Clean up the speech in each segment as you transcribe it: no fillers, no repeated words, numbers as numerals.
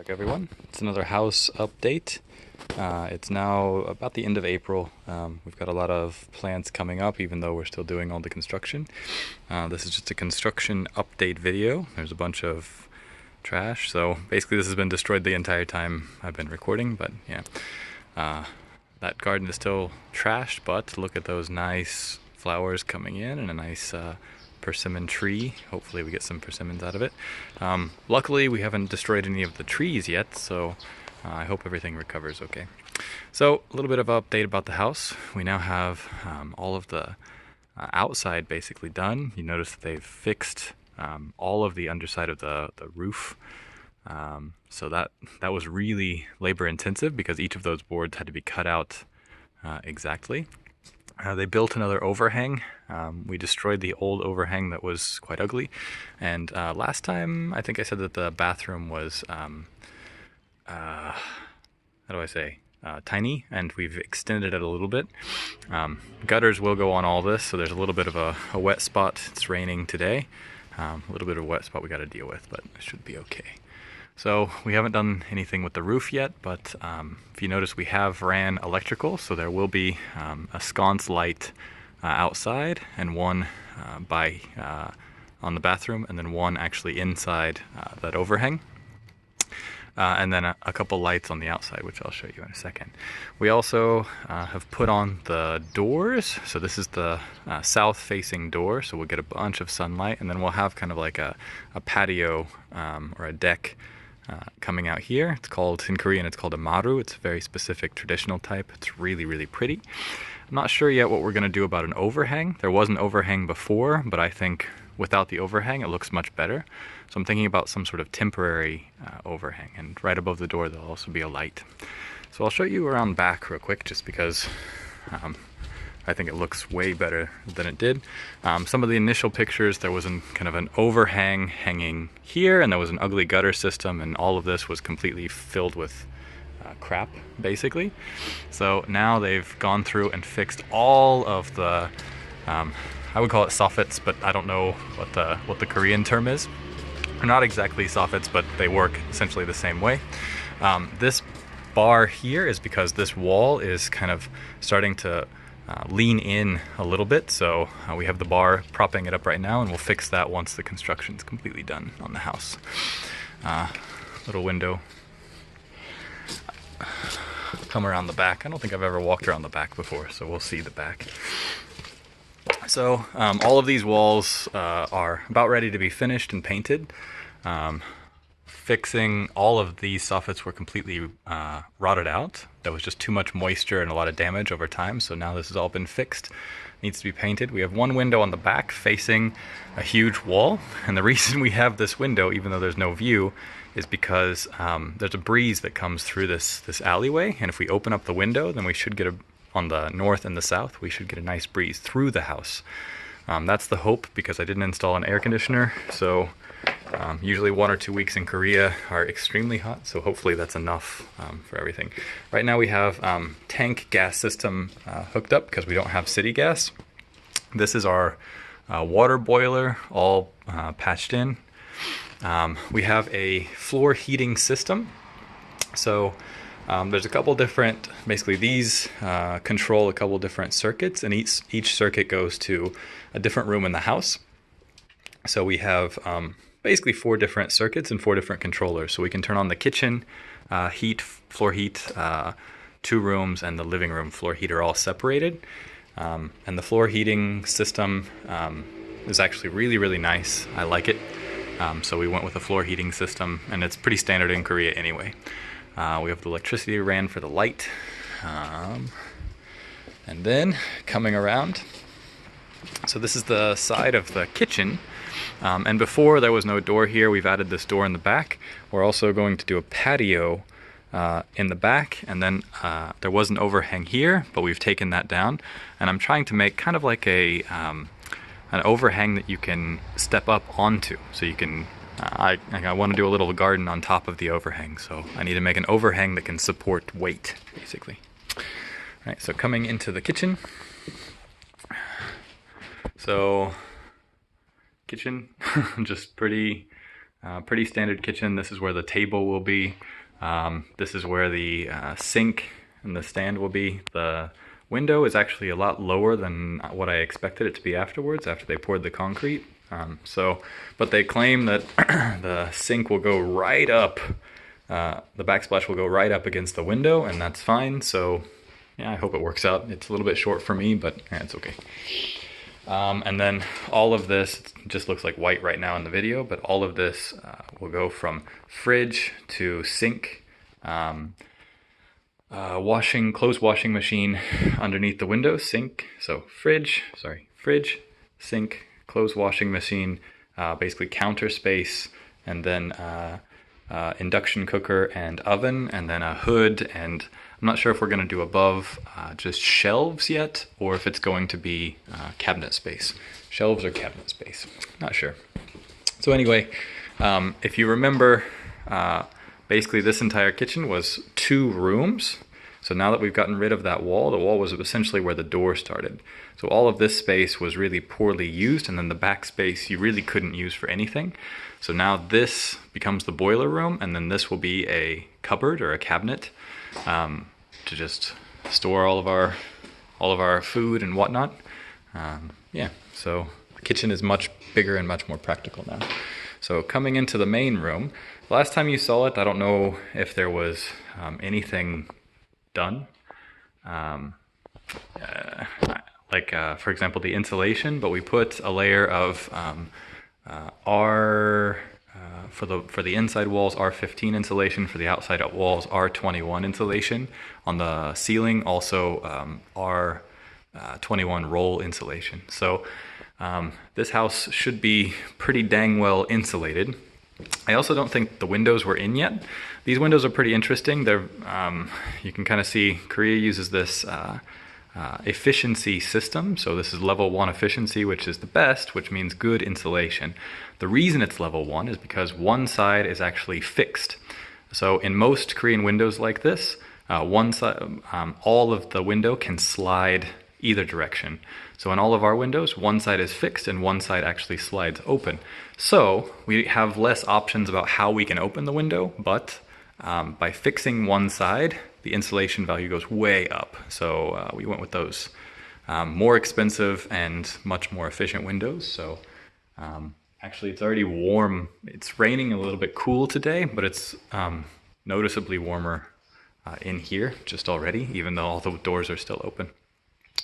Welcome back, everyone. It's another house update. It's now about the end of April. We've got a lot of plans coming up, even though we're still doing all the construction. This is just a construction update video. There's a bunch of trash, so basically this has been destroyed the entire time I've been recording, but yeah. That garden is still trashed, but look at those nice flowers coming in and a nice persimmon tree. Hopefully we get some persimmons out of it. Luckily we haven't destroyed any of the trees yet, so I hope everything recovers okay. So a little bit of an update about the house. We now have all of the outside basically done. You notice that they've fixed all of the underside of the roof. So that was really labor intensive because each of those boards had to be cut out exactly. They built another overhang. We destroyed the old overhang that was quite ugly. And last time, I think I said that the bathroom was, how do I say, tiny, and we've extended it a little bit. Gutters will go on all this, so there's a little bit of a wet spot. It's raining today. A little bit of a wet spot we got to deal with, but it should be okay. So we haven't done anything with the roof yet, but if you notice we have ran electrical, so there will be a sconce light outside and one on the bathroom, and then one actually inside that overhang. And then a couple lights on the outside, which I'll show you in a second. We also have put on the doors. So this is the south-facing door, so we'll get a bunch of sunlight, and then we'll have kind of like a patio or a deck coming out here. It's called, in Korean, it's called a maru. It's a very specific traditional type. It's really, really pretty. I'm not sure yet what we're going to do about an overhang. There was an overhang before, but I think without the overhang, it looks much better. So I'm thinking about some sort of temporary overhang, and right above the door there'll also be a light. So I'll show you around back real quick, just because I think it looks way better than it did. Some of the initial pictures, there was kind of an overhang hanging here, and there was an ugly gutter system, and all of this was completely filled with crap, basically. So now they've gone through and fixed all of the, I would call it soffits, but I don't know what the Korean term is. They're not exactly soffits, but they work essentially the same way. This bar here is because this wall is kind of starting to lean in a little bit, so we have the bar propping it up right now, and we'll fix that once the construction's completely done on the house. Little window. Come around the back. I don't think I've ever walked around the back before, so we'll see the back. So all of these walls are about ready to be finished and painted. Fixing all of these soffits were completely rotted out. There was just too much moisture and a lot of damage over time, so now this has all been fixed. Needs to be painted. We have one window on the back facing a huge wall, and the reason we have this window, even though there's no view, is because there's a breeze that comes through this alleyway, and if we open up the window, then we should get on the north and the south, we should get a nice breeze through the house. That's the hope, because I didn't install an air conditioner, so usually 1 or 2 weeks in Korea are extremely hot, so hopefully that's enough for everything. Right now we have tank gas system hooked up because we don't have city gas. This is our water boiler all patched in. We have a floor heating system. So there's a couple different, basically these control a couple different circuits, and each circuit goes to a different room in the house. So we have basically 4 different circuits and 4 different controllers. So we can turn on the kitchen heat, floor heat, 2 rooms, and the living room floor heat are all separated. And the floor heating system is actually really, really nice. I like it. So we went with a floor heating system, and it's pretty standard in Korea anyway. We have the electricity ran for the light. And then coming around, so this is the side of the kitchen. And before there was no door here, we've added this door in the back. We're also going to do a patio in the back, and then there was an overhang here, but we've taken that down. And I'm trying to make kind of like an overhang that you can step up onto. So you can, I want to do a little garden on top of the overhang, so I need to make an overhang that can support weight, basically. All right, so coming into the kitchen. So kitchen, just pretty Pretty standard kitchen. This is where the table will be. This is where the sink and the stand will be. The window is actually a lot lower than what I expected it to be afterwards, after they poured the concrete. But they claim that the sink will go right up, the backsplash will go right up against the window, and that's fine. So yeah, I hope it works out. It's a little bit short for me, but yeah, it's okay. And then all of this just looks like white right now in the video, but all of this will go from fridge to sink, closed washing machine underneath the window, sink. So fridge, sink, closed washing machine, basically counter space, and then induction cooker and oven, and then a hood. And I'm not sure if we're going to do above just shelves yet, or if it's going to be cabinet space. Shelves or cabinet space, not sure. So anyway, if you remember, basically this entire kitchen was 2 rooms. So now that we've gotten rid of that wall, the wall was essentially where the door started. So all of this space was really poorly used, and then the back space you really couldn't use for anything. So now this becomes the boiler room, and then this will be a cupboard or a cabinet to just store all of our food and whatnot. Yeah, so the kitchen is much bigger and much more practical now. So coming into the main room, last time you saw it, I don't know if there was anything done. For example, the insulation, but we put a layer of for the inside walls, R15 insulation, for the outside walls, R21 insulation. On the ceiling, also R21 roll insulation. So this house should be pretty dang well insulated. I also don't think the windows were in yet. These windows are pretty interesting. They're, you can kind of see Korea uses this efficiency system. So this is level 1 efficiency, which is the best, which means good insulation. The reason it's level 1 is because one side is actually fixed. So in most Korean windows like this, one side, all of the window can slide either direction. So in all of our windows, one side is fixed and one side actually slides open. So we have less options about how we can open the window, but by fixing one side, the insulation value goes way up. So we went with those more expensive and much more efficient windows. So actually it's already warm. It's raining a little bit cool today, but it's noticeably warmer in here just already, even though all the doors are still open.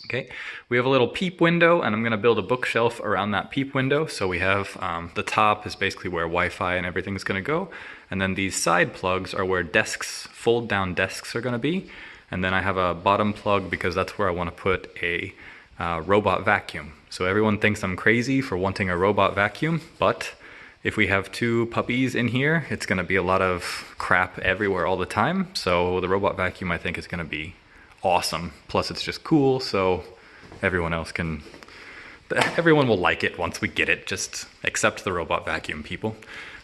Okay, we have a little peep window, and I'm going to build a bookshelf around that peep window. So we have the top is basically where Wi-Fi and everything's going to go. And then these side plugs are where desks, fold down desks are going to be. And then I have a bottom plug because that's where I want to put a robot vacuum. So everyone thinks I'm crazy for wanting a robot vacuum, but if we have 2 puppies in here, it's going to be a lot of crap everywhere all the time. So the robot vacuum, I think, is going to be awesome. Plus it's just cool, so everyone will like it once we get it. Just accept the robot vacuum, people.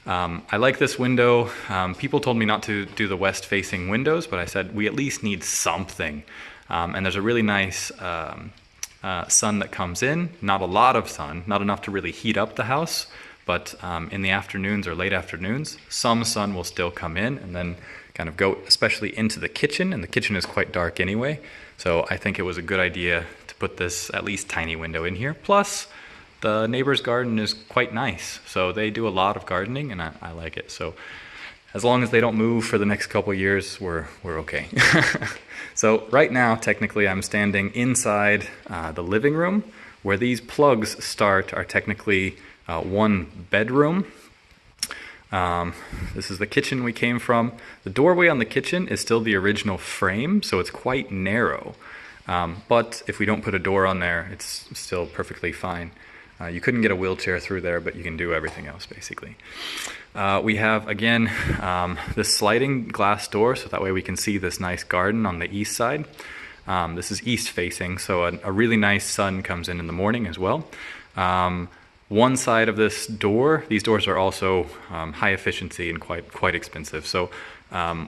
I like this window. People told me not to do the west facing windows, but I said we at least need something. And there's a really nice sun that comes in. Not a lot of sun, not enough to really heat up the house, but in the afternoons or late afternoons, some sun will still come in and then kind of go especially into the kitchen, and the kitchen is quite dark anyway. So I think it was a good idea to put this at least tiny window in here. Plus, the neighbor's garden is quite nice. So they do a lot of gardening, and I like it. So as long as they don't move for the next couple years, we're okay. So right now, technically, I'm standing inside the living room. Where these plugs start are technically one bedroom. This is the kitchen we came from. The doorway on the kitchen is still the original frame, so it's quite narrow. But if we don't put a door on there, it's still perfectly fine. You couldn't get a wheelchair through there, but you can do everything else, basically. We have, again, this sliding glass door, so that way we can see this nice garden on the east side. This is east facing, so a really nice sun comes in the morning as well. One side of this door, these doors are also high efficiency and quite expensive. So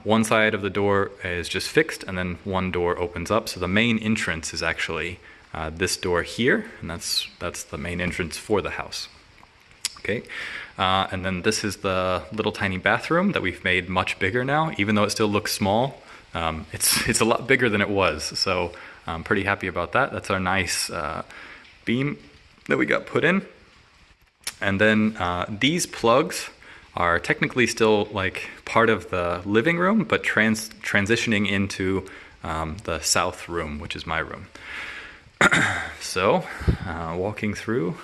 one side of the door is just fixed, and then one door opens up. So the main entrance is actually this door here, and that's the main entrance for the house. Okay, and then this is the little tiny bathroom that we've made much bigger now, even though it still looks small. It's a lot bigger than it was, so I'm pretty happy about that. That's our nice beam that we got put in. And then these plugs are technically still like part of the living room, but transitioning into the south room, which is my room. So, walking through,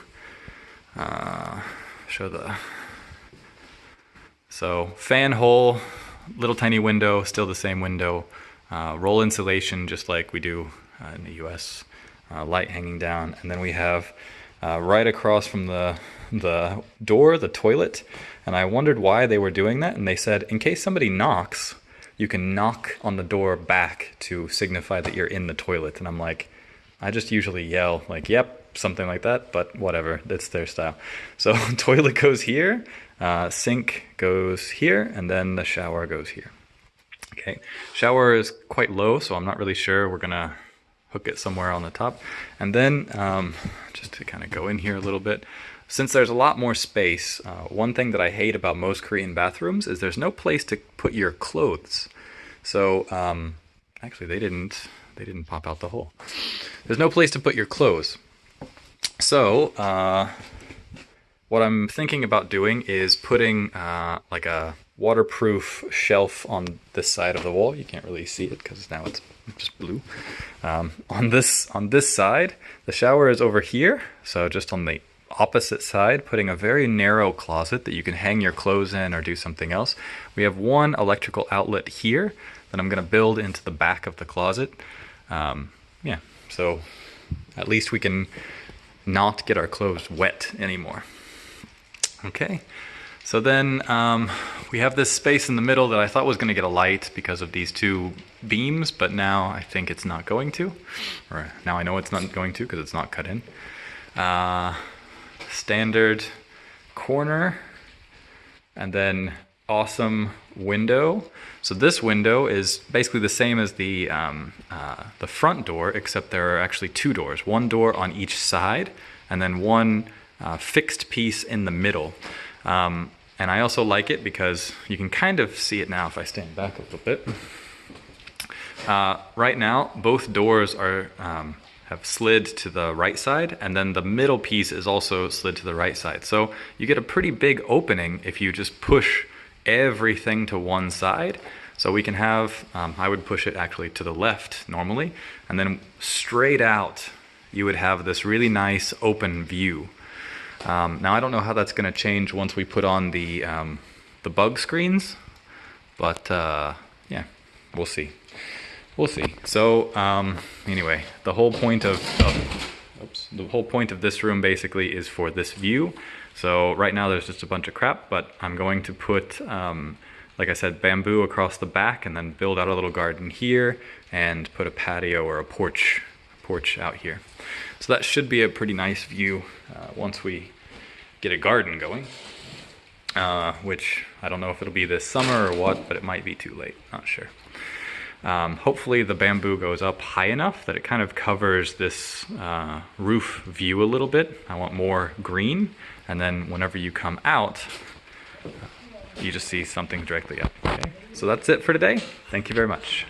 show the, so fan hole, little tiny window, still the same window, roll insulation just like we do in the US, light hanging down, and then we have right across from the door, the toilet, and I wondered why they were doing that, and they said in case somebody knocks, you can knock on the door back to signify that you're in the toilet. And I'm like, I just usually yell like, yep, something like that, but whatever, that's their style. So toilet goes here, sink goes here, and then the shower goes here. Okay, shower is quite low, so I'm not really sure. We're gonna hook it somewhere on the top. And then just to kind of go in here a little bit, since there's a lot more space, one thing that I hate about most Korean bathrooms is there's no place to put your clothes. So actually they didn't pop out the hole. There's no place to put your clothes. So what I'm thinking about doing is putting like a waterproof shelf on this side of the wall. You can't really see it because now it's just blue. On this side, the shower is over here, so just on the opposite side, putting a very narrow closet that you can hang your clothes in or do something else. We have one electrical outlet here that I'm going to build into the back of the closet. Yeah, so at least we can not get our clothes wet anymore. Okay, so then we have this space in the middle that I thought was going to get a light because of these two beams, but now I think it's not going to, or now I know it's not going to because it's not cut in. Standard corner, and then awesome window. So this window is basically the same as the front door, except there are actually two doors, one door on each side, and then one fixed piece in the middle. And I also like it because you can kind of see it now if I stand back a little bit. Right now, both doors are have slid to the right side, and then the middle piece is also slid to the right side. So you get a pretty big opening if you just push everything to one side. So we can have, I would push it actually to the left normally, and then straight out you would have this really nice open view. Now I don't know how that's going to change once we put on the bug screens, but yeah, we'll see. We'll see. So anyway, the whole point of this room basically is for this view. So right now there's just a bunch of crap, but I'm going to put, like I said, bamboo across the back, and then build out a little garden here and put a patio or a porch out here. So that should be a pretty nice view once we get a garden going, which I don't know if it'll be this summer or what, but it might be too late, not sure. Hopefully the bamboo goes up high enough that it kind of covers this roof view a little bit. I want more green, and then whenever you come out, you just see something directly up. Okay? So that's it for today. Thank you very much.